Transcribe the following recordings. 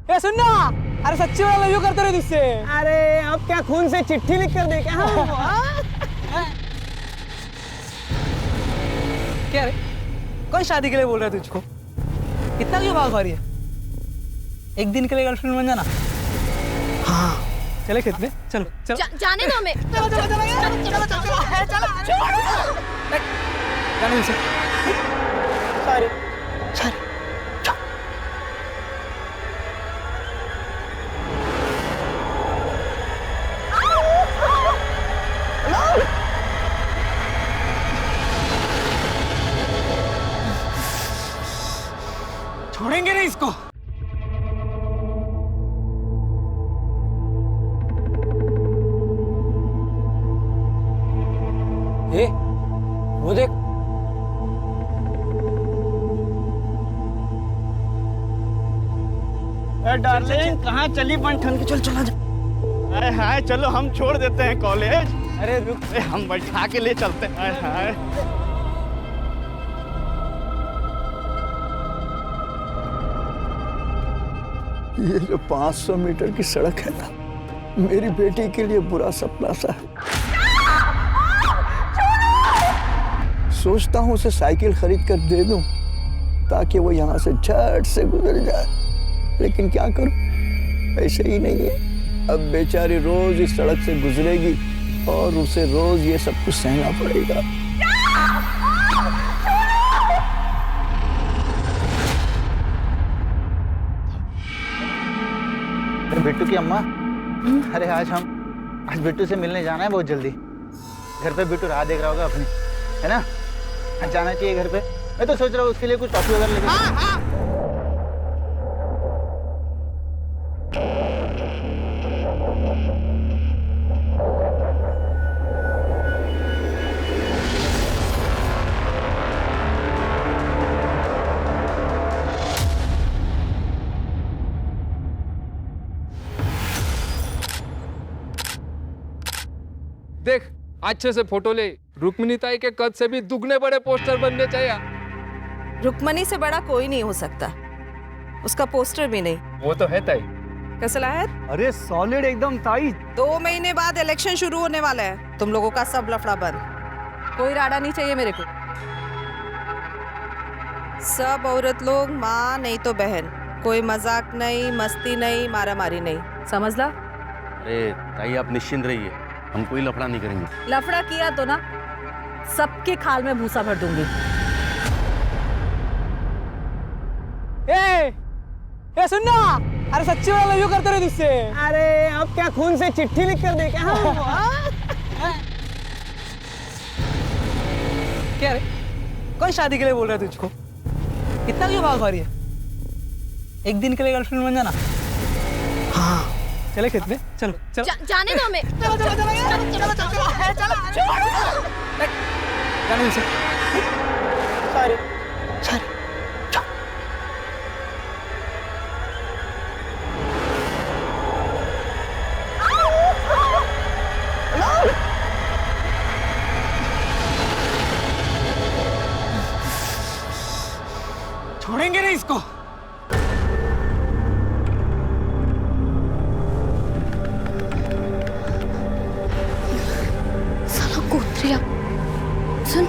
ए सुन ना, अरे सच्ची वाला लव यू करते रहे तुझसे। अरे अब क्या खून से चिट्ठी लिख कर दे क्या क्या रे, कौन शादी के लिए बोल रहा है तुझको? इतना क्यों भाग रही है? एक दिन के लिए गर्लफ्रेंड बन जाना। हाँ चले खेत में, चलो चलो। जाने दो हमें। चलो चलो चलो चलो चलो चलो। जाने दो। Sorry sorry. छोड़ेंगे नहीं इसको। ए, वो देख। डार्लिंग कहाँ चली बन ठन के? चल चला जा। अरे हाय चलो हम छोड़ देते हैं कॉलेज। अरे रुक, अरे हम बैठा के ले चलते हैं। हाय ये जो 500 मीटर की सड़क है ना, मेरी बेटी के लिए बुरा सपना सा है। सोचता हूँ उसे साइकिल खरीद कर दे दूं ताकि वो यहाँ से झट से गुजर जाए, लेकिन क्या करूं, ऐसे ही नहीं है। अब बेचारी रोज इस सड़क से गुजरेगी और उसे रोज ये सब कुछ सहना पड़ेगा। बिट्टू की अम्मा, अरे आज बिट्टू से मिलने जाना है बहुत जल्दी। घर पे बिट्टू राह देख रहा होगा अपनी, है ना? आज जाना चाहिए घर पे। मैं तो सोच रहा हूँ उसके लिए कुछ टॉफी वगैरह लेके। देख अच्छे से फोटो ले। रुक्मिणी ताई के कद से भी दुगने बड़े पोस्टर बनने चाहिए। रुक्मणी से बड़ा कोई नहीं हो सकता, उसका पोस्टर भी नहीं। वो तो है ताई। कैसा है? अरे सॉलिड एकदम ताई। 2 महीने बाद इलेक्शन शुरू होने वाला है, तुम लोगों का सब लफड़ा बंद। कोई राडा नहीं चाहिए मेरे को। सब औरत लोग माँ नहीं तो बहन, कोई मजाक नहीं, मस्ती नहीं, मारामारी नहीं, समझ ला? अरे ताई आप निश्चिंत रहिए, हम कोई लफड़ा नहीं करेंगे। लफड़ा किया तो ना सबके खाल में भूसा भर दूंगी। ए सुन ना, अरे सच्ची वाला लव यू करते रहे तुझसे। अरे अब क्या खून से चिट्ठी लिख कर दे क्या क्या रे, कौन शादी के लिए बोल रहा है तुझको? इतना क्यों भाग रही है? एक दिन के लिए गर्लफ्रेंड बन जाना। हाँ चले खेत में, चलो चलो। जाने दो हमें। चलो चलो चलो चलो चलो। जाने दो। Sorry sorry. छोड़ेंगे नहीं इसको। साला कोत्रिया। सुन,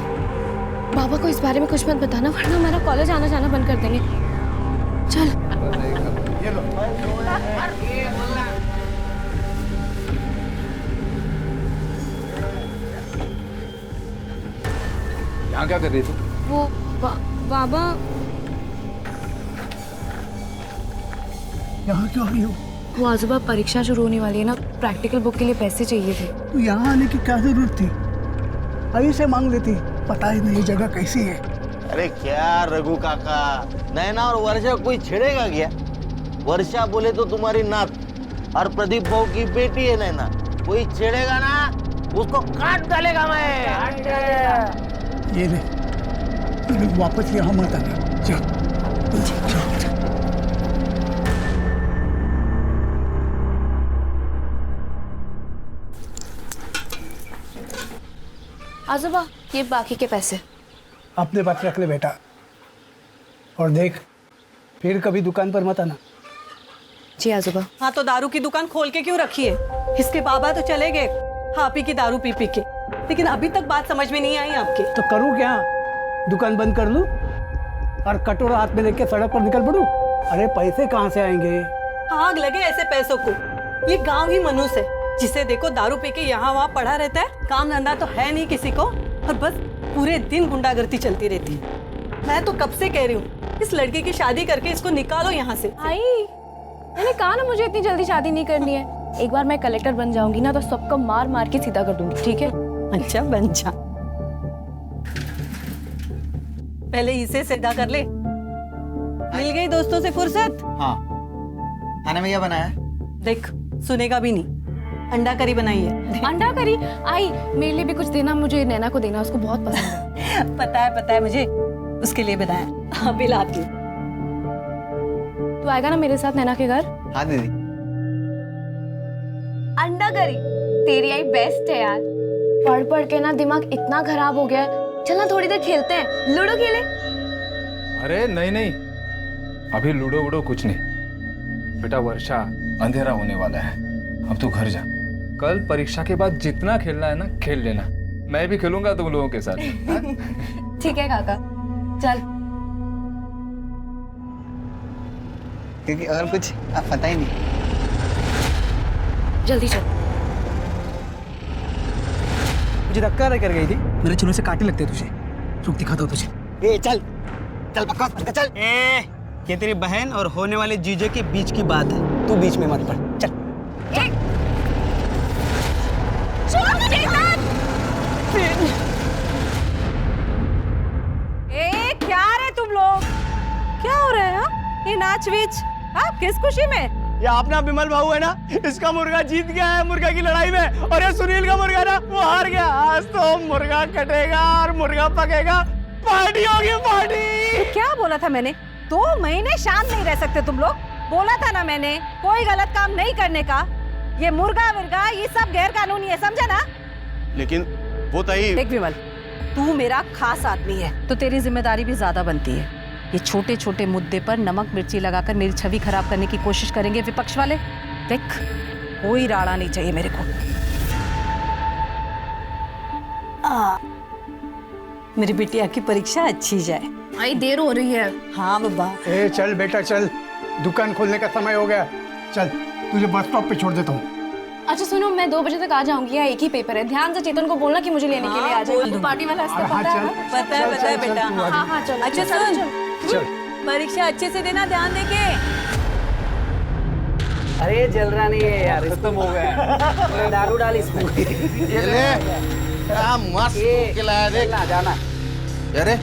बाबा को इस बारे में कुछ मत बताना वरना हमारा कॉलेज आना जाना बंद कर देंगे। चल। यहाँ क्या कर रही तू? वो बाबा। यहाँ क्यों आई हो? वो आजूबा परीक्षा शुरू होने वाली है ना, प्रैक्टिकल बुक के लिए पैसे चाहिए थे। तो यहाँ आने की क्या जरूरत थी? अभी से मांग लेती, पता ही नहीं जगह कैसी है। अरे क्या रघु काका, नैना और वर्षा कोई छेड़ेगा क्या? वर्षा बोले तो तुम्हारी नात और प्रदीप बहू की बेटी है नैना, कोई छेड़ेगा ना उसको काट डालेगा मैं। ये ले, तुम वापस यहाँ मत आना। जाओ जाओ जाओ। आजूबा ये बाकी के पैसे अपने पास रख ले बेटा, और देख फिर कभी दुकान पर मत आना। जी आजोबा। हाँ तो दारू की दुकान खोल के क्यों रखी है? इसके बाबा तो चले गए आप ही की दारू पी पी के, लेकिन अभी तक बात समझ में नहीं आई आपकी। तो करूँ क्या? दुकान बंद कर लूं और कटोरा हाथ में लेके सड़क पर निकल पड़ूं? अरे पैसे कहाँ से आएंगे? आग लगे ऐसे पैसों को। ये गांव ही मनुष्य है, जिसे देखो दारू पी के यहाँ वहाँ पड़ा रहता है, काम धंधा तो है नहीं किसी को, और बस पूरे दिन गुंडागर्दी चलती रहती है। मैं तो कब से कह रही हूँ इस लड़के की शादी करके इसको निकालो यहाँ से। आई, मैंने कहा ना मुझे इतनी जल्दी शादी नहीं करनी है। एक बार मैं कलेक्टर बन जाऊंगी ना तो सबको मार मार के सीधा कर दूंगी, ठीक है? अच्छा बन जा, पहले इसे सीधा कर ले। मिल गई दोस्तों से फुर्सत? हाँ, खाने में क्या बनाया है? देख, सुनेगा भी नहीं। अंडा करी बनाई है। अंडा करी? आई, मेरे लिए भी कुछ देना, मुझे नैना को देना, उसको बहुत पसंद है। पता है मुझे, उसके लिए बनाया। अभी लाती हूँ। तू आएगा ना मेरे साथ नैना के घर? हाँ दीदी। अंडा करी तेरी आई बेस्ट है यार। पढ़ पढ़ के ना दिमाग इतना खराब हो गया है। चल ना थोड़ी देर खेलते हैं, लूडो खेले। अरे नहीं, अभी लूडो वूडो कुछ नहीं। बेटा वर्षा, अंधेरा होने वाला है, अब तू घर जा। कल परीक्षा के बाद जितना खेलना है ना खेल लेना, मैं भी खेलूंगा तुम लोगों के साथ। ठीक है काका, चल। क्योंकि और कुछ आप पता ही नहीं। जल्दी चल। मुझे धक्का कर गई थी, मेरे चूल्हे से काटे लगते तुझे। रुक, दिखाता हूँ तुझे। ए चल चल बकवास मत कर, चल। ये तेरी बहन और होने वाले जीजे के बीच की बात है, तू बीच में मत पड़। चल क्या रे तुम लोग, क्या हो रहा है? हाँ? ये नाच वीच किस खुशी में? ये अपना विमल भाऊ है ना, इसका मुर्गा जीत गया है मुर्गा की लड़ाई में, और ये सुनील का मुर्गा ना वो हार गया। आज तो मुर्गा कटेगा और मुर्गा पकेगा, पार्टी होगी पार्टी। तो क्या बोला था मैंने? 2 महीने शांत नहीं रह सकते तुम लोग? बोला था ना मैंने कोई गलत काम नहीं करने का। ये मुर्गा विर्गा ये सब गैर कानूनी है, समझा ना? लेकिन वो तई देख विमल, तू मेरा खास आदमी है तो तेरी जिम्मेदारी भी ज्यादा बनती है। ये छोटे छोटे मुद्दे पर नमक मिर्ची लगाकर मेरी छवि खराब करने की कोशिश करेंगे विपक्ष वाले। देख, कोई राड़ा नहीं चाहिए मेरे को। मेरी बिटिया की परीक्षा अच्छी जाए। आई, देर हो रही है। हाँ बाबा। ए चल बेटा चल, दुकान खोलने का समय हो गया। चल, तुझे बस स्टॉप पे छोड़ देता हूँ। अच्छा सुनो, मैं 2 बजे तक आ जाऊंगी, या एक ही पेपर है। ध्यान से चेतन को बोलना कि मुझे लेने के लिए आ जाए। वो पार्टी वाला रास्ता पता है ना? पता है बेटा। हाँ चलो। अच्छा सुन, परीक्षा अच्छे से देना, ध्यान देके। अरे जल रहा नहीं है यार, खत्म हो गया। दारू डाल इसमें। ये ले, क्या मस्त खिलाया देख। जाना। अरे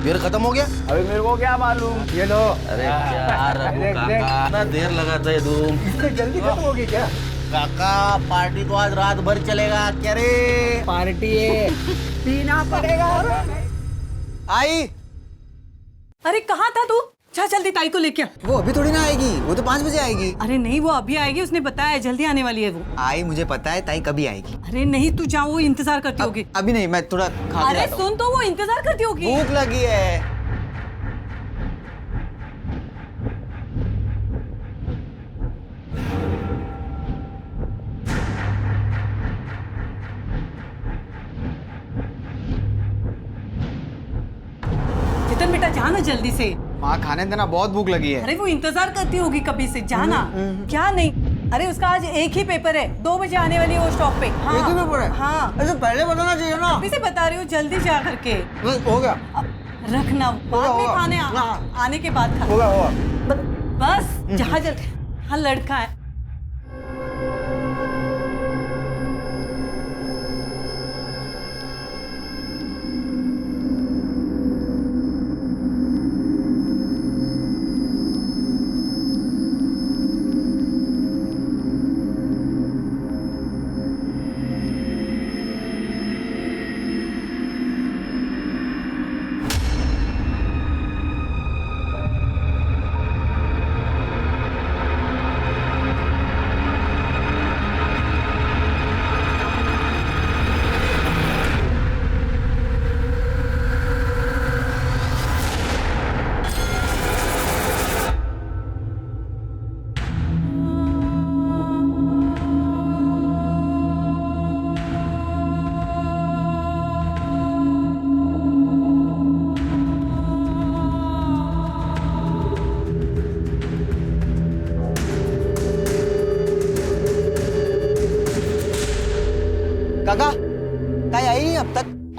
बियर खत्म हो गया? अभी मेरे को क्या मालूम। ये लो। अरे क्या रघु काका, इतना देर लगाता है तुम। इससे जल्दी खत्म होगी क्या? काका पार्टी तो आज रात भर चलेगा क्या रे? पार्टी है, पीना पड़ेगा। आई, अरे कहाँ था तू? जा जल्दी ताई को लेके आ। वो अभी थोड़ी ना आएगी, वो तो 5 बजे आएगी। अरे नहीं, वो अभी आएगी, उसने बताया जल्दी आने वाली है वो। आई, मुझे पता है ताई कभी आएगी। अरे नहीं, तू जाओ, वो इंतजार करती होगी। अभी नहीं, मैं थोड़ा खा के अरे आता हूँ। सुन तो, वो इंतजार करती होगी। भूख लगी है। चेतन बेटा जाना जल्दी से। माँ खाने देना, बहुत भूख लगी है। अरे वो इंतजार करती होगी कभी से, जाना। क्या नहीं? अरे उसका आज एक ही पेपर है, 2 बजे आने वाली है वो स्टॉप पे। हाँ, एक ही पेपर है? हाँ, ऐसे पहले बताना चाहिए ना। अभी से बता रही हूँ, जल्दी जा करके। हो गया, रखना, बाद में होगा। खाने आने के बाद खा। होगा। बस जहाँ जल्दी। हाँ लड़का है।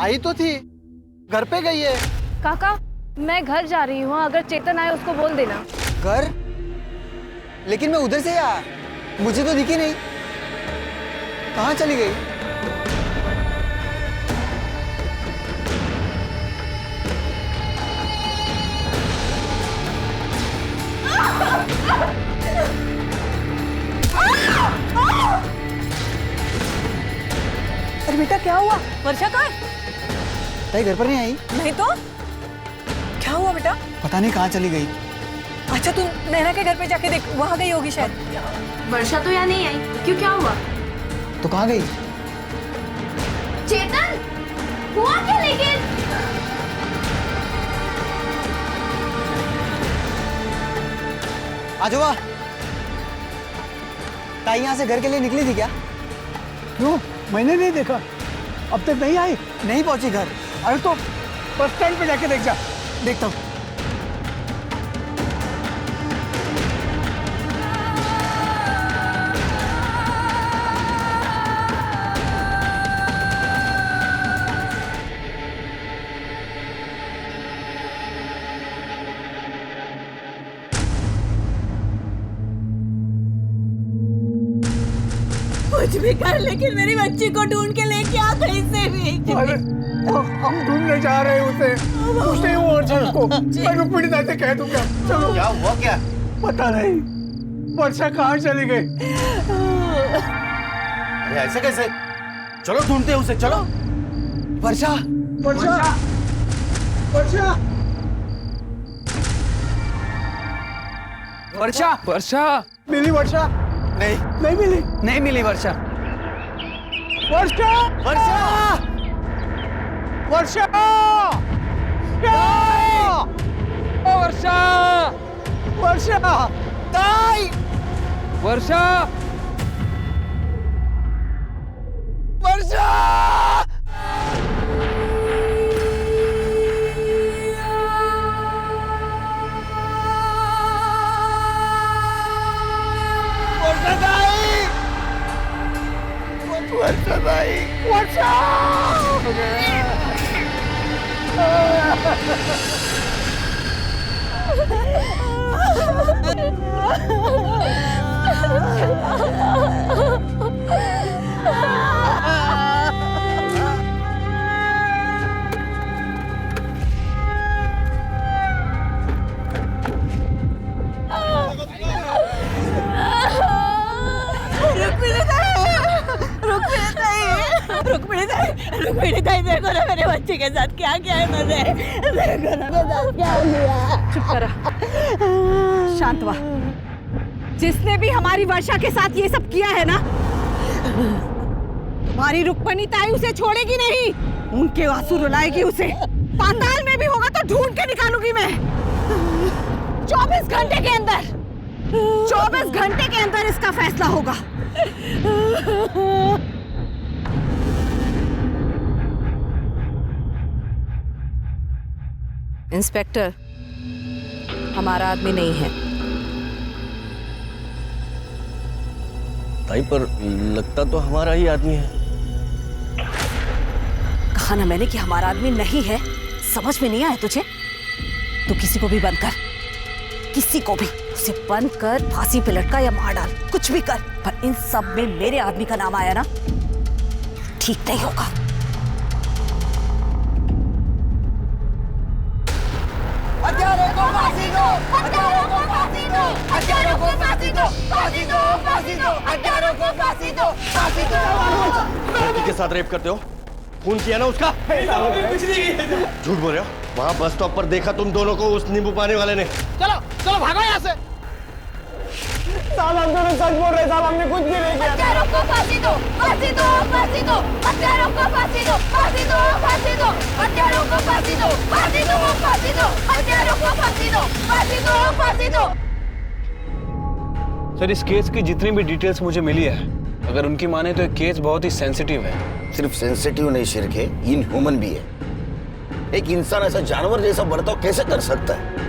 आई तो थी, घर पे गई है। काका मैं घर जा रही हूँ, अगर चेतन आए उसको बोल देना। घर? लेकिन मैं उधर से आया, मुझे तो दिखी नहीं। कहाँ चली गई? अरे बेटा क्या हुआ? वर्षा कहाँ है? ताई घर पर नहीं आई? नहीं तो क्या हुआ बेटा? पता नहीं कहाँ चली गई। अच्छा तू नैना के घर पे जाके देख, वहाँ गई होगी शायद। वर्षा तो यहाँ नहीं आई, क्यों क्या हुआ? तो कहाँ गई? चेतन हुआ क्या लेकिन? आजोबा, ताई यहाँ से घर के लिए निकली थी क्या? क्यों, मैंने नहीं देखा, अब तक नहीं आई। नहीं पहुंची घर। अरे तो बस स्टैंड पे जाके देख जा। देखता हूँ। कुछ भी कर लेकिन मेरी बच्ची को ढूंढ के लेके आ कहीं से भी। अरे हम ढूंढने जा रहे हैं उसे, कुछ नहीं हुआ वर्षा को। मैं रुक्मिणी दाई से कह दूंगा। चलो। क्या हुआ क्या? पता नहीं वर्षा कहाँ चली गई। अरे ऐसे कैसे? चलो ढूंढते हैं उसे, चलो। वर्षा, वर्षा, वर्षा, वर्षा, वर्षा मिली वर्षा? नहीं, नहीं मिली। नहीं मिली वर्षा। वर्षा, वर्षा, वर्षा, वर्षा वर्षा, ताई, वर्षा वर्षा। वर्षा दाई, वर्षा। रुक्मिणी दाई देखो ना मेरे बच्चे के साथ क्या किया है मैंने। देखो ना मेरे साथ क्या किया। चुप करा, शांत हुआ। जिसने भी हमारी वर्षा के साथ ये सब किया है ना, तुम्हारी रुक्मिणी ताई उसे छोड़ेगी नहीं। उनके आंसू रुलाएगी उसे। पाताल में भी होगा तो ढूंढ के निकालूंगी मैं। 24 घंटे के अंदर, 24 घंटे के अंदर इसका फैसला होगा। इंस्पेक्टर, हमारा आदमी नहीं है। ताई पर लगता तो हमारा ही आदमी है। कहा ना मैंने कि हमारा आदमी नहीं है। समझ में नहीं आया तुझे? तू किसी को भी बंद कर, किसी को भी उसे बंद कर, फांसी पे लटका या मार डाल, कुछ भी कर, पर इन सब में मेरे आदमी का नाम आया ना, ठीक नहीं होगा। हत्यारों को फांसी दो, हत्यारों को फांसी दो, हत्यारों को फांसी दो, फांसी दो, फांसी दो, हत्यारों को फांसी दो, फांसी दो। लड़की के साथ रेप करते हो? खून किया ना उसका? झूठ बोल रहे हो। वहाँ बस स्टॉप पर देखा तुम दोनों को उस नींबू पानी वाले ने। चलो, चलो भागो यहाँ से। साहब हम दोनों सच बोल रहे, साहब हमने कुछ भी नहीं किया। हत्यारों को फांसी दो, फांसी दो, फांसी दो, हत्यारों को फांसी दो, फांसी दो, फांसी दो, हत्यारों को फांसी दो, फांसी दो, फांसी दो, हत्यारों को फांसी दो, फांसी दो, फांसी दो। सर इस केस की जितनी भी डिटेल्स मुझे मिली है, अगर उनकी माने तो ये केस बहुत ही सेंसिटिव है। सिर्फ सेंसिटिव नहीं शिरके, इनह्यूमन भी है। एक इंसान ऐसा जानवर जैसा बर्ताव कैसे कर सकता है?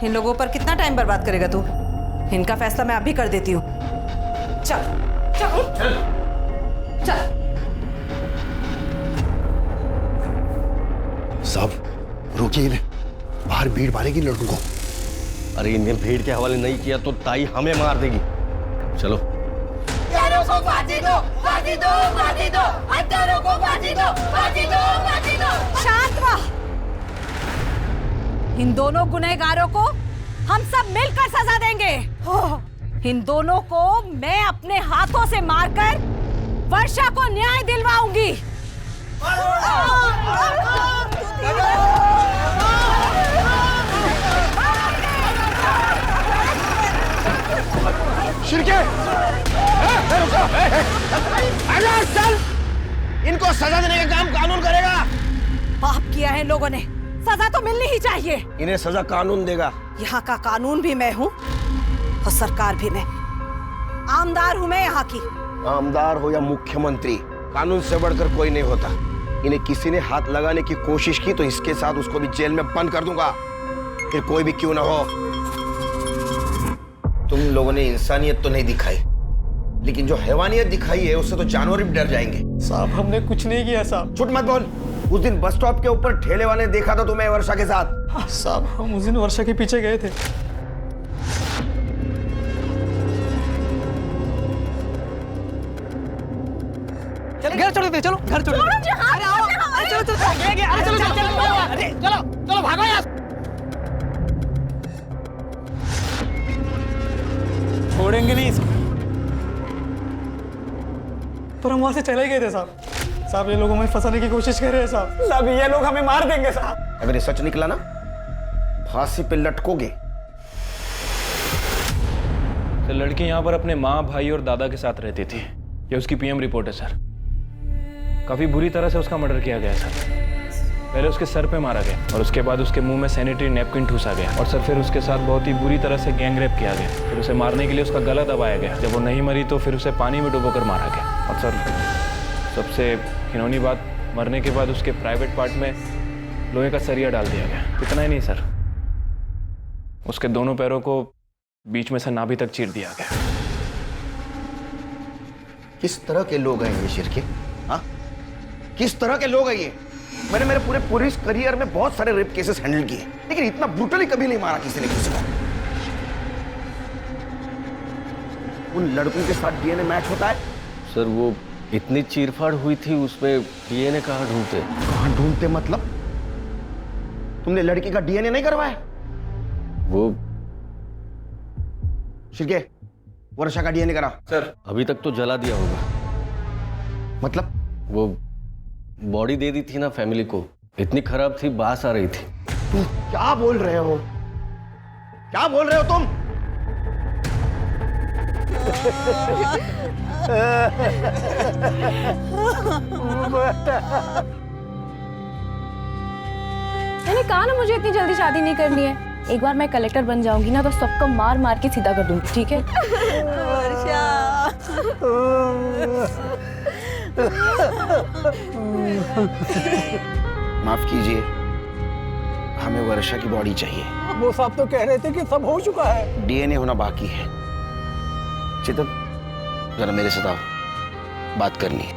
इन लोगों पर कितना टाइम बर्बाद करेगा तू? इनका फैसला मैं अभी कर देती हूँ। चल चल चल चल। साहब रोकिए इन्हें, बाहर भीड़ मारेगी लड़कों को। अरे इन्हें भीड़ के हवाले नहीं किया तो ताई हमें मार देगी। चलो। हत्यारों को फांसी दो, फांसी दो, फांसी दो, हत्यारों को फांसी दो, फांसी दो, फांसी दो। शांत रह। इन दोनों गुनहगारों को हम सब मिलकर सजा देंगे। इन दोनों को मैं अपने हाथों से मारकर वर्षा को न्याय दिलवाऊंगी। शिरके, चल, इनको सजा देने का काम कानून करेगा। पाप किया है लोगों ने, सजा तो मिलनी ही चाहिए। इन्हें सजा कानून देगा। यहाँ का कानून भी मैं हूँ और सरकार भी मैं। आमदार हूँ मैं यहाँ की। आमदार हो या मुख्यमंत्री, कानून से बढ़कर कोई नहीं होता। इन्हें किसी ने हाथ लगाने की कोशिश की तो इसके साथ उसको भी जेल में बंद कर दूंगा, फिर कोई भी क्यों ना हो। तुम लोगों ने इंसानियत तो नहीं दिखाई, लेकिन जो हैवानियत दिखाई है उससे तो जानवर भी डर जाएंगे। साहब हमने कुछ नहीं किया साहब। झूठ मत बोल। उस दिन बस स्टॉप के ऊपर ठेले वाले ने देखा था तुम्हें वर्षा के साथ। साहब हम उस दिन वर्षा के पीछे गए थे। घर छोड़ देते, चलो घर छोड़ देते। अरे आओ, अरे चलो चलो अरे चलो चलो चलो, अरे चलो चलो भागो यार। छोड़ेंगे नहीं इसको। पर हम वहां से चले गए थे साहब। साहब ये लोग हमें फंसाने की कोशिश कर रहे हैं साहब। साहब ये लोग हमें मार देंगे साहब। अगर ये सच निकला ना, फांसी पे लटकोगे। सर लड़की यहाँ पर अपने माँ, भाई और दादा के साथ रहती थी। ये उसकी पीएम रिपोर्ट है सर। काफी बुरी तरह से उसका मर्डर किया गया सर। पहले उसके सर पे मारा गया और उसके बाद उसके मुंह में सैनिटरी नैपकिन ठूसा गया और सर फिर उसके साथ बहुत ही बुरी तरह से गैंग रेप किया गया। फिर उसे मारने के लिए उसका गला दबाया गया। जब वो नहीं मरी तो फिर उसे पानी में डुबोकर मारा गया। और सर सबसे घिनौनी बात, मरने के बाद उसके प्राइवेट पार्ट में लोहे का सरिया डाल दिया गया। इतना ही नहीं सर, उसके दोनों पैरों को बीच में से नाभि तक चीर दिया गया। किस तरह के लोग हैं ये शिरके? हाँ, किस तरह के लोग हैं ये? मैंने मेरे पूरे पुलिस करियर में बहुत सारे रेप केसेस हैंडल किए, लेकिन इतना ब्रूटली कभी नहीं मारा किसी ने किसी को। उन लड़कों के साथ डीएनए मैच होता है? सर वो इतनी चीरफाड़ हुई थी, उसमें डीएनए कहाँ ढूंढते? कहाँ ढूंढते मतलब? तुमने लड़की का डीएनए नहीं करवाया? वो शिरके, वर्षा का डीएनए करा। सर अभी तक तो जला दिया होगा। मतलब? वो बॉडी दे दी थी ना फैमिली को, इतनी खराब थी, बास आ रही थी। तुम क्या बोल रहे हो? क्या बोल रहे हो तुम? मैंने कहा ना मुझे इतनी जल्दी शादी नहीं करनी है। एक बार मैं कलेक्टर बन जाऊंगी ना तो सबको मार मार के सीधा कर दूंगी, ठीक है? वर्षा माफ कीजिए, हमें वर्षा की बॉडी चाहिए। वो साहब तो कह रहे थे कि सब हो चुका है। डीएनए होना बाकी है। चेतन जरा मेरे साथ आओ, बात करनी है।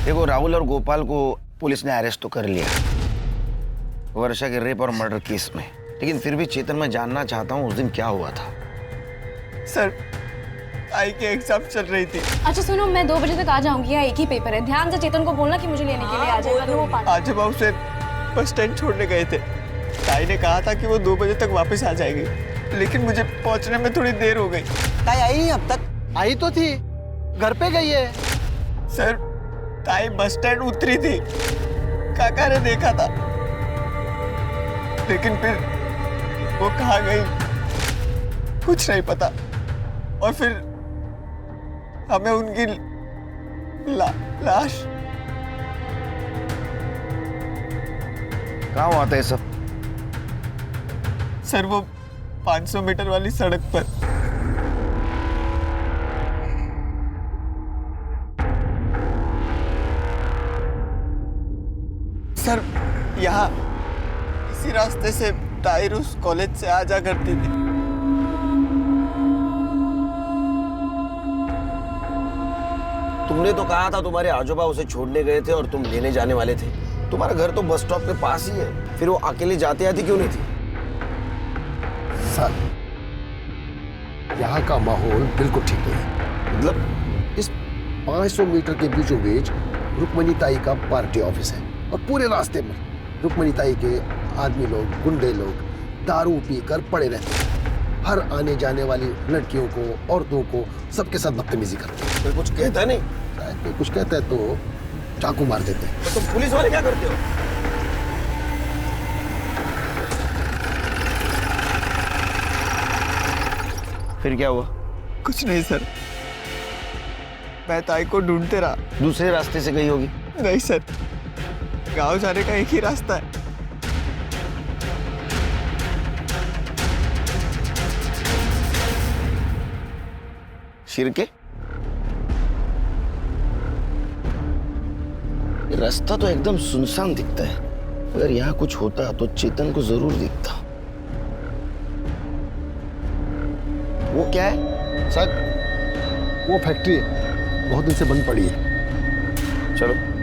देखो राहुल और गोपाल को पुलिस ने अरेस्ट तो कर लिया वर्षा के रेप और मर्डर केस में, लेकिन फिर भी चेतन मैं जानना चाहता हूँ उस दिन क्या हुआ था। सर आई के एग्जाम चल रही थी। अच्छा सुनो, मैं 2 बजे तक आ जाऊंगी, यहाँ एक ही पेपर है। ध्यान से चेतन को बोलना कि मुझे लेने के लिए आ जाए। आज हम उसे बस स्टैंड छोड़ने गए थे। ताई ने कहा था कि वो 2 बजे तक वापस आ जाएगी, लेकिन मुझे पहुंचने में थोड़ी देर हो गई। ताई आई नहीं अब तक? आई तो थी, घर पे गई है। सर ताई बस स्टैंड उतरी थी, काका ने देखा था, लेकिन फिर वो कहाँ गई कुछ नहीं पता। और फिर हमें उनकी लाश। कहाँ हुआ था ये सब? सर वो 500 मीटर वाली सड़क पर। सर यहाँ इसी रास्ते से ताहिर उस कॉलेज से आ जा करती थी। तुमने तो कहा था तुम्हारे आजोबा उसे छोड़ने गए थे और तुम लेने जाने वाले थे। तुम्हारा घर तो बस स्टॉप के पास ही है, फिर वो अकेले जाते आती क्यों नहीं थी? सर, यहाँ का माहौल बिल्कुल ठीक नहीं है। मतलब इस 500 मीटर के बीचों बीच रुक्मणी ताई का पार्टी ऑफिस है और पूरे रास्ते में रुक्मणी ताई के आदमी लोग, गुंडे लोग दारू पीकर पड़े रहते हैं। हर आने जाने वाली लड़कियों को, औरतों को सबके साथ बदतमीजी करते हैं। कोई कुछ कहता नहीं? कोई कुछ कहता है तो चाकू मार देते हैं। तो तुम पुलिस वाले क्या करते हो? फिर क्या हुआ? कुछ नहीं सर, मैं ताई को ढूंढते रहा। दूसरे रास्ते से गई होगी? नहीं सर, गांव जाने का एक ही रास्ता है। शिरके, रास्ता तो एकदम सुनसान दिखता है। अगर यहाँ कुछ होता तो चेतन को जरूर दिखता। वो क्या है? सर, वो फैक्ट्री है, बहुत दिन से बंद पड़ी है। चलो।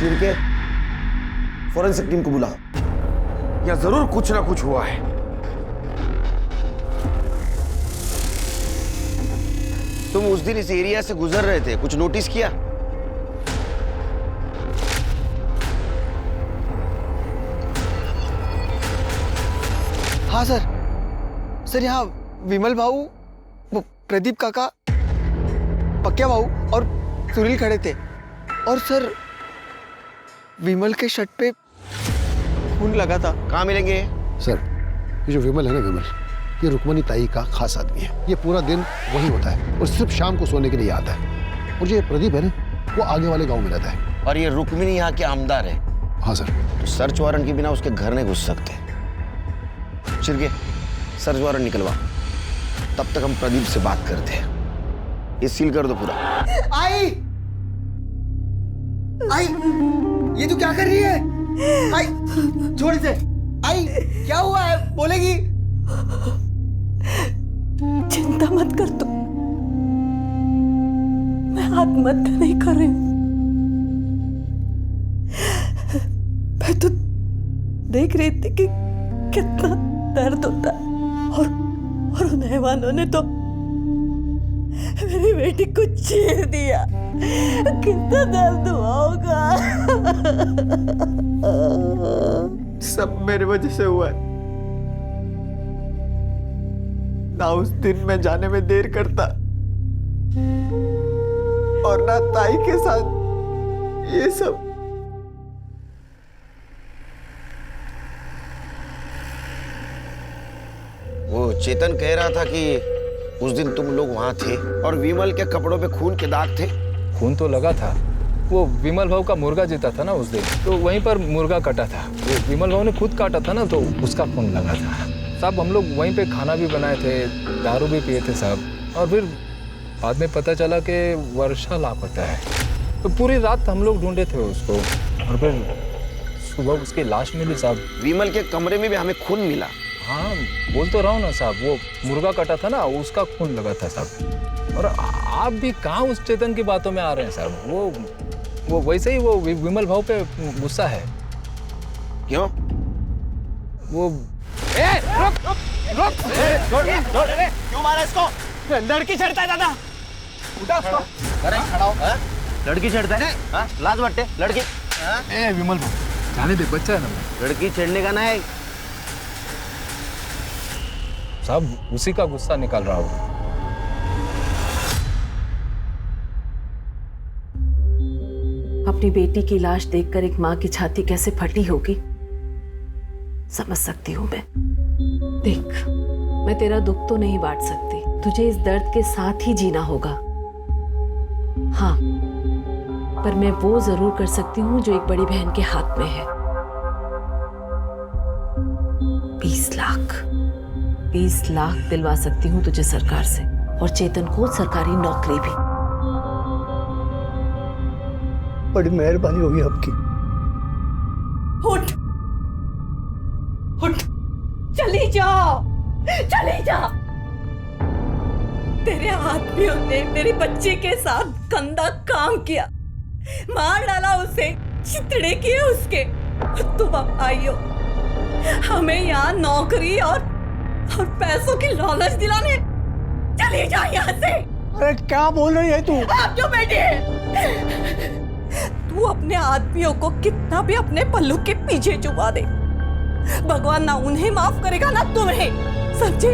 शिरके, फॉरेंसिक टीम को बुला। या जरूर कुछ ना कुछ हुआ है। तुम उस दिन इस एरिया से गुजर रहे थे, कुछ नोटिस किया? हाँ सर, सर यहाँ विमल भाऊ, वो प्रदीप काका, पक्या भाऊ और सुनील खड़े थे। और सर विमल के शर्ट पे खून लगा था। कहाँ मिलेंगे? सर, ये जो विमल है ना, विमल, ये रुक्मणी ताई का खास आदमी है। ये पूरा दिन वही होता है और सिर्फ शाम को सोने के लिए आता है। और ये प्रदीप है ना, वो आगे वाले गांव में रहता है। और ये रुक्मिणी यहाँ के आमदार है? हाँ सर। तो सर्च वारंट के बिना उसके घर नहीं घुस सकते। शिरके, सर्च वारंट निकलवा, तब तक हम प्रदीप से बात करते हैं। ये सील कर दो पूरा। आई, आई, ये तू क्या कर रही है? आई, छोड़ इसे। आई, क्या हुआ है? बोलेगी? चिंता मत कर तू, मैं आत्महत्या नहीं कर रही हूं। मैं तो देख रही थी कि कितना दर्द होता है और उन हैवानों ने तो मेरी बेटी को चीर दिया। कितना दर्द हुआ होगा। सब मेरे वजह से हुआ है। ना उस दिन मैं जाने में देर करता और ना ताई के साथ ये सब। वो चेतन कह रहा था कि उस दिन तुम लोग वहां थे और विमल के कपड़ों पे खून के दाग थे। खून तो लगा था, वो विमल भाव का मुर्गा जीता था ना उस दिन, तो वहीं पर मुर्गा कटा था। वो विमल भाव ने खुद काटा था ना, तो उसका खून लगा था साहब। हम लोग वहीं पे खाना भी बनाए थे, दारू भी पिए थे साहब। और फिर बाद में पता चला कि वर्षा लापता है, तो पूरी रात हम लोग ढूंढे थे उसको, और फिर सुबह उसकी लाश मिली साहब। विमल के कमरे में भी हमें खून मिला। हाँ बोल तो रहा हूँ ना साहब, वो मुर्गा कटा था ना, उसका खून लगा था साहब। और आप भी कहाँ उस चेतन की बातों में आ रहे हैं साहब। वो वैसे ही वो विमल भाव पे गुस्सा है। क्यों? वो क्यों मारा इसको? लड़की छेड़ता है दादा। उठा उसको। अरे खड़ा हो। लड़की छेड़ता है? हाँ? लाज बट्टे लड़की। ए विमल भाव, जाने दे, बच्चा है ना। लड़की छेड़ने का ना है साहब, उसी का गुस्सा निकाल रहा हूँ। अपनी बेटी की लाश देखकर एक माँ की छाती कैसे फटी होगी समझ सकती हूँ मैं। देख, मैं तेरा दुख तो नहीं बांट सकती, तुझे इस दर्द के साथ ही जीना होगा। हाँ, पर मैं वो जरूर कर सकती हूँ जो एक बड़ी बहन के हाथ में है। 20 लाख दिलवा सकती हूँ तुझे सरकार से, और चेतन को सरकारी नौकरी भी। बड़ी मेहरबानी होगी आपकी। उठ उठ, चली जाओ, चली जा। तेरे आदमियों ने मेरे बच्चे के साथ गंदा काम किया, मार डाला उसे, चितड़े किए उसके। तुम अब आई हो हमें यहाँ नौकरी और पैसों की लालच दिलाने। चली जा यहाँ से। अरे क्या बोल रही है तू? आप क्यों बैठे? तू अपने आदमियों को कितना भी अपने पल्लू के पीछे छुपा दे, भगवान ना उन्हें माफ करेगा ना तुम्हें, समझे?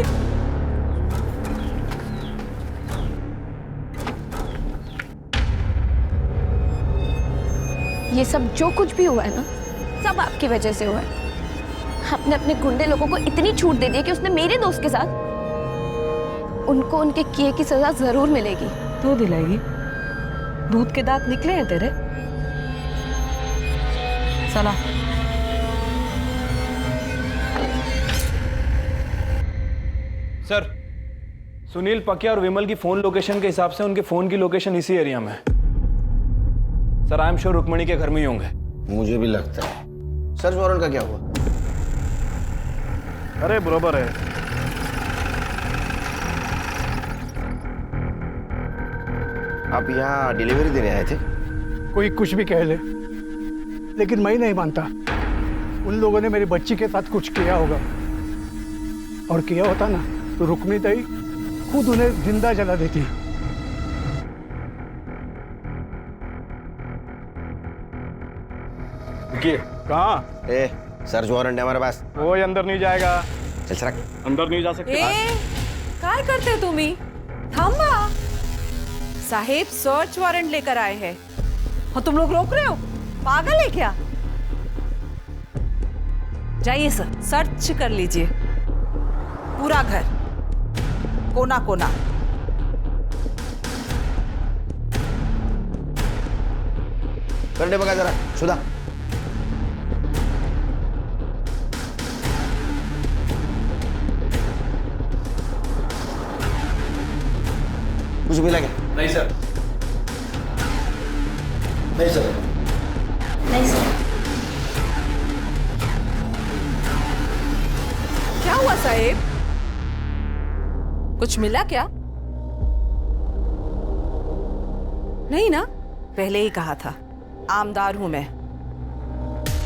ये सब जो कुछ भी हुआ है ना, सब आपकी वजह से हुआ है। आपने अपने गुंडे लोगों को इतनी छूट दे दी कि उसने मेरे दोस्त के साथ, उनको उनके किए की सजा जरूर मिलेगी। तू दिलाएगी? दूध के दांत निकले हैं तेरे। चला। सर, सुनील पकिया और विमल की फोन लोकेशन के हिसाब से उनके फोन की लोकेशन इसी एरिया में है। Sir, I am sure Rukmani के घर में ही होंगे। मुझे भी लगता है। सर्च वारंट का क्या हुआ? अरे बराबर है। आप यहाँ डिलीवरी देने आए थे? कोई कुछ भी कह ले, लेकिन मैं नहीं मानता। उन लोगों ने मेरी बच्ची के साथ कुछ किया होगा, और किया होता ना तो रुक्मिणी ताई खुद उन्हें जिंदा जला देती। कहाँ? ए, सर्च वारंट है हमारे पास। कोई अंदर नहीं जाएगा। चल सर, अंदर नहीं जा सकते। काय करते तुम्ही? थांबा। साहेब सर्च वारंट लेकर आए हैं और तुम लोग रोक रहे हो? पागल है क्या? जाइए सर, सर्च कर लीजिए पूरा घर, कोना कोना। करने बगा जरा सुधा। कुछ मिला क्या? नहीं सर। नहीं सर। नहीं सर। क्या हुआ साहेब? कुछ मिला क्या? नहीं ना? पहले ही कहा था, आमदार हूं मैं,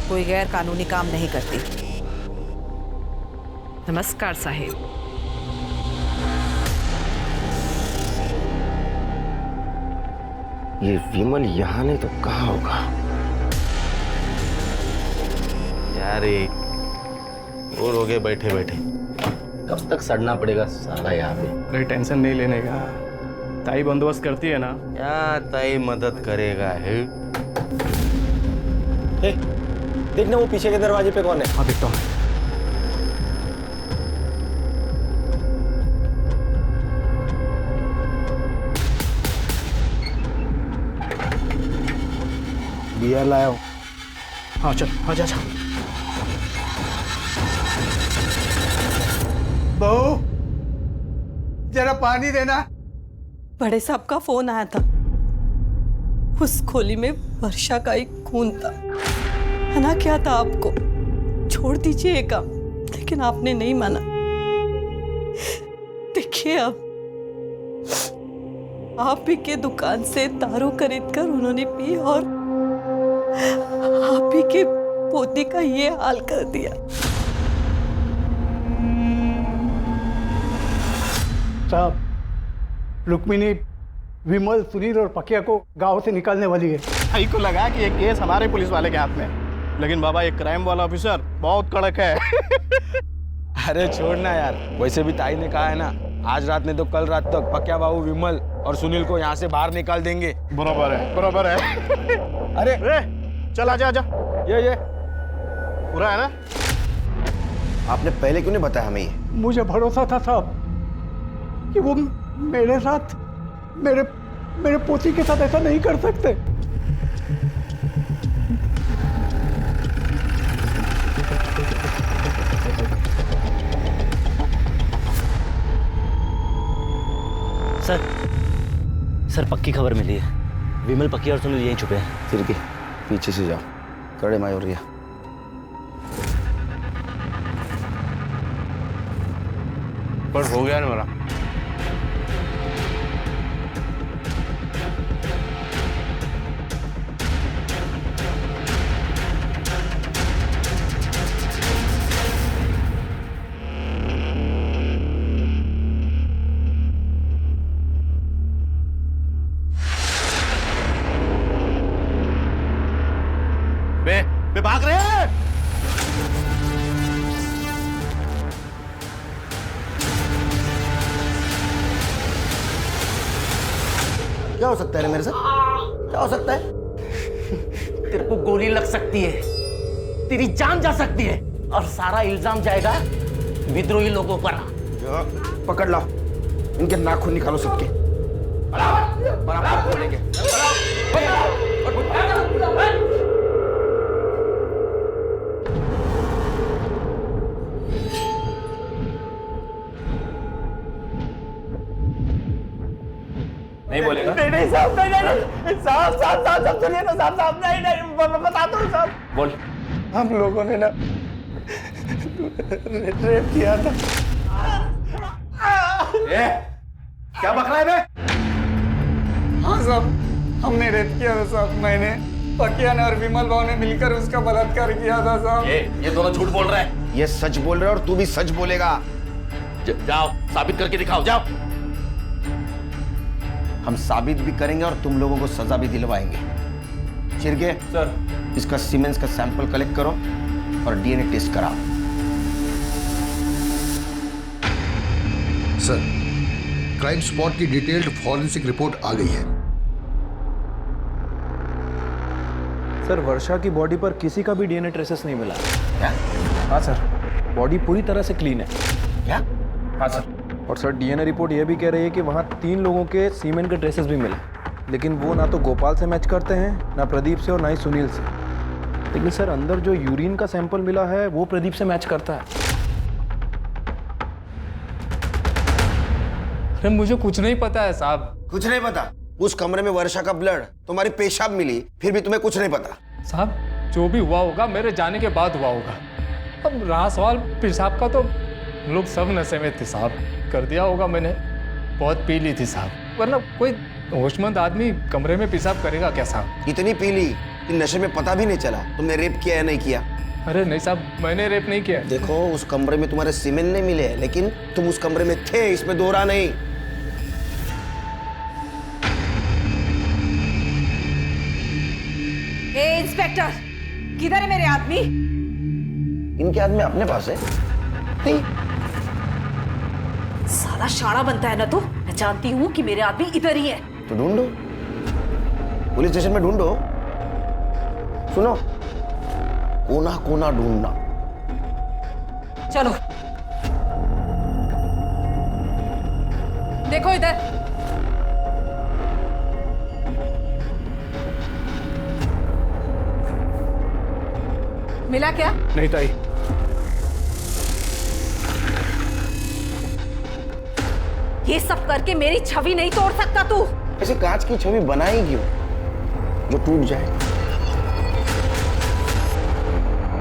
कोई गैर कानूनी काम नहीं करती। नमस्कार साहेब। ये विमल यहाँ नहीं तो कहाँ होगा? यार ये बोर हो गए बैठे बैठे। कब तक सड़ना पड़ेगा साला यहाँ पे? अरे टेंशन नहीं लेने का, ताई बंदोबस्त करती है ना। क्या ताई मदद करेगा है? देखना वो पीछे के दरवाजे पे कौन है। हाँ देखता हूँ। बियर लाया हूँ। हाँ चल आजा जा। बहू जरा पानी देना। बड़े साहब का फोन आया था। उस खोली में वर्षा का एक खून था। मना किया था आपको, छोड़ दीजिए ये काम, लेकिन आपने नहीं माना। देखिए अब आप ही के दुकान से दारू खरीदकर उन्होंने पी और आप ही के पोती का ये हाल कर दिया। साहब रुक्मिणी विमल, सुनील और पकिया को गांव से निकालने वाली है। भाई को लगा कि ये केस हमारे पुलिस वाले के हाथ में, लेकिन बाबा एक क्राइम वाला ऑफिसर बहुत कड़क है। अरे छोड़ना यार, वैसे भी ताई ने कहा है ना, आज रात नहीं तो कल रात तक पक्या बाबू विमल और सुनील को यहाँ से बाहर निकाल देंगे। बराबर है, बराबर है। अरे चल आजा आजा, ये पूरा है ना? आपने पहले क्यों नहीं बताया हमें ये? मुझे भरोसा था साहब कि वो मेरे साथ, मेरे पोती के साथ ऐसा नहीं कर सकते। सर पक्की खबर मिली है। विमल, पक्की और सुनील यहीं छुपे हैं। फिर के पीछे से जाओ, कड़े मायूरिया। पर हो गया ना मेरा। बे भाग रहे हैं। क्या हो सकता है रे मेरे साथ? क्या हो सकता है? तेरे को गोली लग सकती है, तेरी जान जा सकती है, और सारा इल्जाम जाएगा विद्रोही लोगों पर। पकड़ लाओ, इनके नाखून निकालो सबके। बराबर बोलेंगे। नहीं बोलेगा? नहीं साहब, नहीं साहब सुनिए ना साहब, नहीं बता दो साहब। बोल। हम लोगों ने ना रेप किया था। क्या बक रहा है बे? हाँ साहब, हमने रेप किया था साहब। मैंने, पकिया ने और विमल भाव ने मिलकर उसका बलात्कार किया था साहब। ये दोनों झूठ बोल रहे हैं। ये सच बोल रहे हैं और तू भी सच बोलेगा। जाओ साबित करके दिखाओ, जाओ। हम साबित भी करेंगे और तुम लोगों को सजा भी दिलवाएंगे। चिरके सर, इसका सीमेंस का सैंपल कलेक्ट करो और डीएनए टेस्ट कराओ। सर, क्राइम स्पॉट की डिटेल्ड फॉरेंसिक रिपोर्ट आ गई है। सर वर्षा की बॉडी पर किसी का भी डीएनए ट्रेसेस नहीं मिला। क्या? हाँ सर, बॉडी पूरी तरह से क्लीन है। क्या? हाँ सर, और सर डीएनए रिपोर्ट ये भी कह रही है कि वहाँ 3 लोगों के सीमेंट के ट्रेसेस भी मिले, लेकिन वो ना तो गोपाल से मैच करते हैं, ना प्रदीप से और ना ही सुनील से। लेकिन सर अंदर जो यूरिन का सैंपल मिला है वो प्रदीप से मैच करता है। अरे मुझे कुछ नहीं पता है साहब। कुछ नहीं पता? उस कमरे में वर्षा का ब्लड, तुम्हारी पेशाब मिली, फिर भी तुम्हें कुछ नहीं पता? साहब जो भी हुआ होगा मेरे जाने के बाद हुआ होगा। अब रहा सवाल पेशाब का, तो लोग सब नशे में थे साहब, कर दिया होगा मैंने, बहुत पी ली थी साहब, वरना कोई होशमंद आदमी कमरे में पेशाब करेगा क्या साहब? इतनी पी ली कि नशे में पता भी नहीं चला तुमने रेप किया या नहीं किया। अरे नहीं साहब, मैंने रेप नहीं किया। देखो उस कमरे में तुम्हारे सीमेंट नहीं मिले, लेकिन तुम उस कमरे में थे, इसमें दोहरा नहीं। ए इंस्पेक्टर, किधर है मेरे आदमी? इनके आदमी अपने पास है। नहीं। साला शाड़ा बनता है ना तू। मैं जानती हूँ कि मेरे आदमी इधर ही है। तो ढूंढो, पुलिस स्टेशन में ढूंढो। सुनो, कोना कोना ढूंढना। चलो देखो इधर। मिला क्या? नहीं ताई। ये सब करके मेरी छवि नहीं तोड़ सकता तू। ऐसे कांच की छवि बनाई क्यों जो टूट जाए?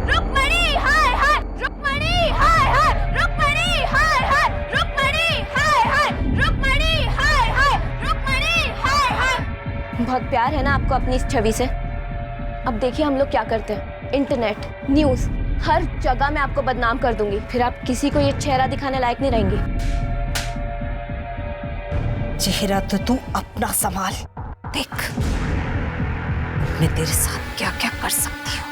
रुक्मणी हाय हाय, रुक्मणी हाय हाय, रुक्मणी हाय हाय, रुक्मणी हाय हाय, रुक्मणी हाय हाय, रुक्मणी हाय हाय। बहुत प्यार है ना आपको अपनी इस छवि से। अब देखिए हम लोग क्या करते हैं, इंटरनेट, न्यूज़, हर जगह मैं आपको बदनाम कर दूंगी, फिर आप किसी को ये चेहरा दिखाने लायक नहीं रहेंगी। चेहरा तो तू अपना संभाल, देख मैं तेरे साथ क्या क्या कर सकती हूँ।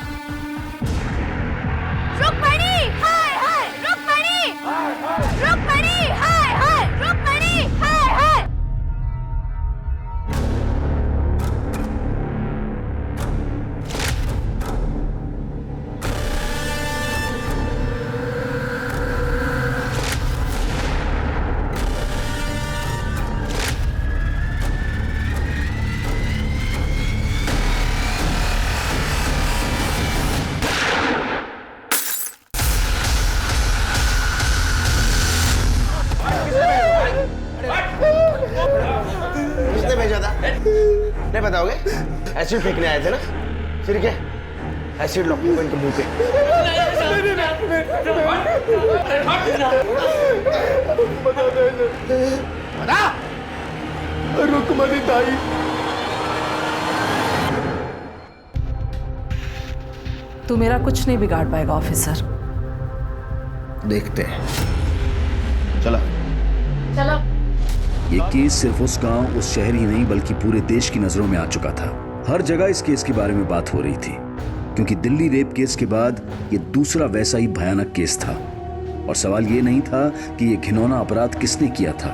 रुक्मणी हाय हाय, रुक्मणी रुक्मणी हाय हाय, रुक्मणी हाय हाय। किसने भेजा था? नहीं बताओगे? एसिड फेंकने आए थे ना? फिर क्या? एसिड लो इनके मुंह पे। बता! रुक्मणी ताई। तू मेरा कुछ नहीं बिगाड़ पाएगा ऑफिसर। देखते हैं। चलो। चलो। ये केस सिर्फ उस गांव, उस शहर ही नहीं बल्कि पूरे देश की नजरों में आ चुका था। हर जगह इस केस के बारे में बात हो रही थी, क्योंकि दिल्ली रेप केस के बाद ये दूसरा वैसा ही भयानक केस था। और सवाल ये नहीं था कि ये घिनौना अपराध किसने किया था,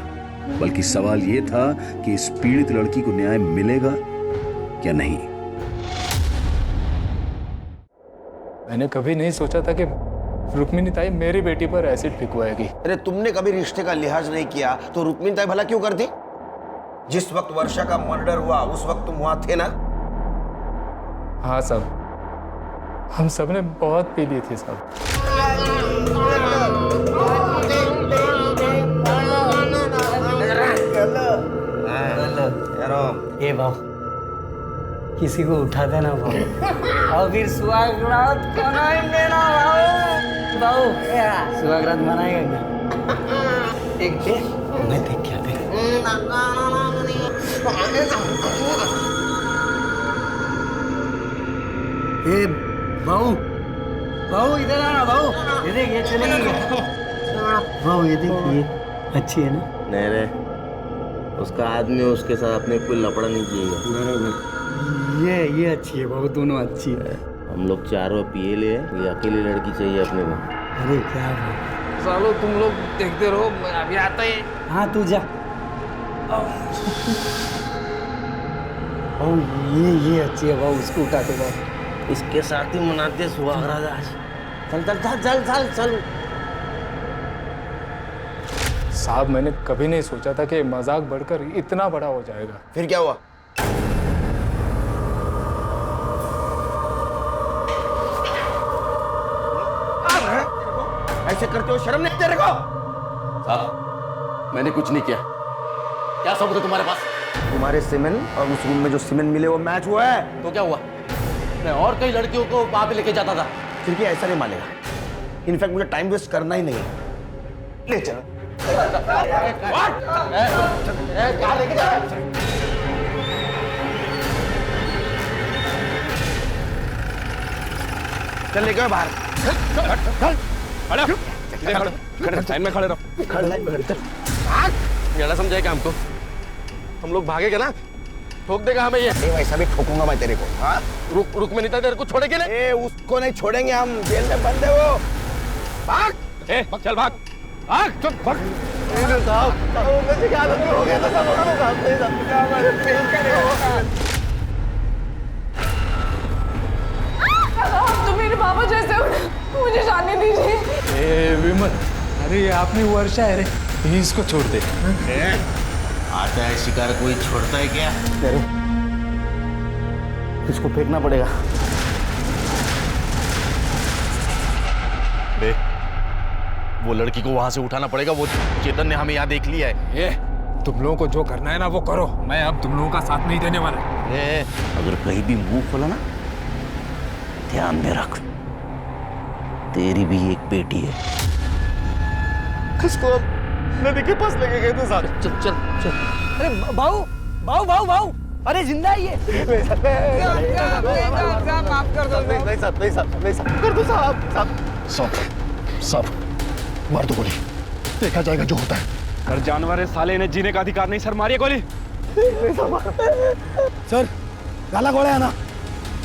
बल्कि सवाल ये था कि इस पीड़ित लड़की को न्याय मिलेगा या नहीं। मैंने कभी नहीं सोचा था कि रुक्मिणी ताई मेरी बेटी पर एसिड फिकवाएगी। अरे तुमने कभी रिश्ते का लिहाज नहीं किया तो रुक्मिणी ताई भला क्यों करती? जिस वक्त वर्षा का मर्डर हुआ उस वक्त तुम वहां थे ना? हाँ साहब, हम सब ने बहुत पी ली थी साहब। ए बाबू, किसी को उठा देना बाबू, और फिर सुहागरात मनाएंगे ना बाबू। बाबू सुहागरात मनाएगा क्या? एक दे, मैं देख क्या दे। ए बाबू, बाबू इधर आना बाबू, ये देख ये चलेगी क्या? बाबू ये देख, ये अच्छी है ना? नहीं रे, उसका आदमी उसके साथ अपने कोई लफड़ा नहीं चाहिए। ये अच्छी है बाबू, दोनों अच्छी है। हम लोग चारों पिए ले, ये अकेली लड़की चाहिए अपने को। अरे क्या बात। चलो तुम लोग देखते रहो, मैं अभी आता ही। हाँ तू जा। बाबू ये अच्छी है बाबू, उसको उठा दे बाबू। इसके साथ ही मनाते सुहागरात आज। चल चल चल चल चल चल। साहब मैंने कभी नहीं सोचा था कि मजाक बढ़कर इतना बड़ा हो जाएगा। फिर क्या हुआ? ऐसे करते हो, शर्म नहीं तेरे को? साहब मैंने कुछ नहीं किया। क्या सबूत है तुम्हारे पास? तुम्हारे सीमेंट और उस रूम में जो सीमेंट मिले वो मैच हुआ है। तो क्या हुआ? मैं और कई लड़कियों को वहां पे लेके जाता था। फिर भी ऐसा नहीं मानेगा। इनफैक्ट मुझे टाइम वेस्ट करना ही नहीं है। ले चलो। क्या लेके जा? चल लेके आओ बाहर। लाइन में खड़े रहो। मेरा समझाए क्या हमको? हम लोग भागेगा ना, ठोक देगा हमें ये। वैसा भी ठोकूंगा मैं तेरे को। हाँ रुक्मिणी ताई तेरे को छोड़ेंगे ना? उसको नहीं छोड़ेंगे हम, जेल में बंद है वो। भाग, चल भाग, भाग, चल भाग। तो मेरे पापा जैसे हो, मुझे जाने दीजिए। विमल, अरे ये आपने वर्षा है रे, इसको छोड़ दे। आता है शिकार कोई छोड़ता है क्या? इसको फेंकना पड़ेगा। बे, वो लड़की को वहां से उठाना पड़ेगा। वो चेतन ने हमें यहाँ देख लिया है। ये तुम लोगों को जो करना है ना वो करो, मैं अब तुम लोगों का साथ नहीं देने वाला। अगर कहीं भी मुंह खोला ना, ध्यान में रख, तेरी भी एक बेटी है। किसको नदी के पास लेके गए थे सारे? चल चल चल। अरे बाबू बाबू बाबू बाबू, अरे जिंदा है ये। माफ कर दो। नहीं साहब, नहीं साहब, नहीं साहब, कर दो साहब। साहब मार दो गोली, देखा जाएगा जो होता है। सर जानवर है साले, इन्हें जीने का अधिकार नहीं। सर मारिए गोली। सर काला घोड़ा है ना,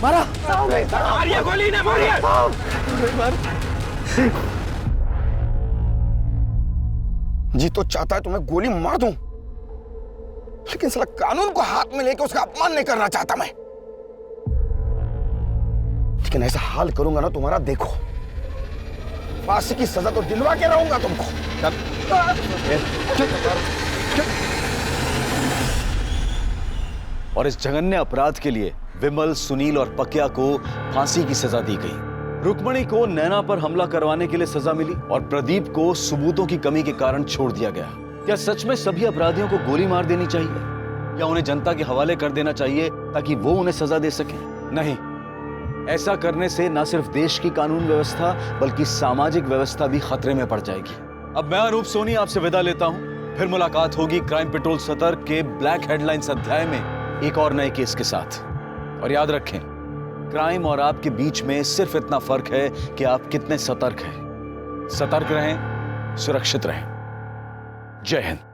मारा। मारिए गोली, इन्हें मारिए। जी तो चाहता है तुम्हें गोली मार दूं, लेकिन साला कानून को हाथ में लेकर उसका अपमान नहीं करना चाहता मैं। लेकिन ऐसा हाल करूंगा ना तुम्हारा, देखो फांसी की सजा तो दिलवा के रहूंगा तुमको। और इस जघन्य अपराध के लिए विमल, सुनील और पकिया को फांसी की सजा दी गई। रुक्मणी को नैना पर हमला करवाने के लिए सजा मिली और प्रदीप को सबूतों की कमी के कारण छोड़ दिया गया। क्या सच में सभी अपराधियों को गोली मार देनी चाहिए या उन्हें जनता के हवाले कर देना चाहिए ताकि वो उन्हें सजा दे सके? नहीं, ऐसा करने से न सिर्फ देश की कानून व्यवस्था बल्कि सामाजिक व्यवस्था भी खतरे में पड़ जाएगी। अब मैं अनूप सोनी आपसे विदा लेता हूं। फिर मुलाकात होगी क्राइम पेट्रोल सतर्क के ब्लैक हेडलाइंस अध्याय में एक और नए केस के साथ। और याद रखें, क्राइम और आपके बीच में सिर्फ इतना फर्क है कि आप कितने सतर्क हैं। सतर्क रहें, सुरक्षित रहें। जय हिंद।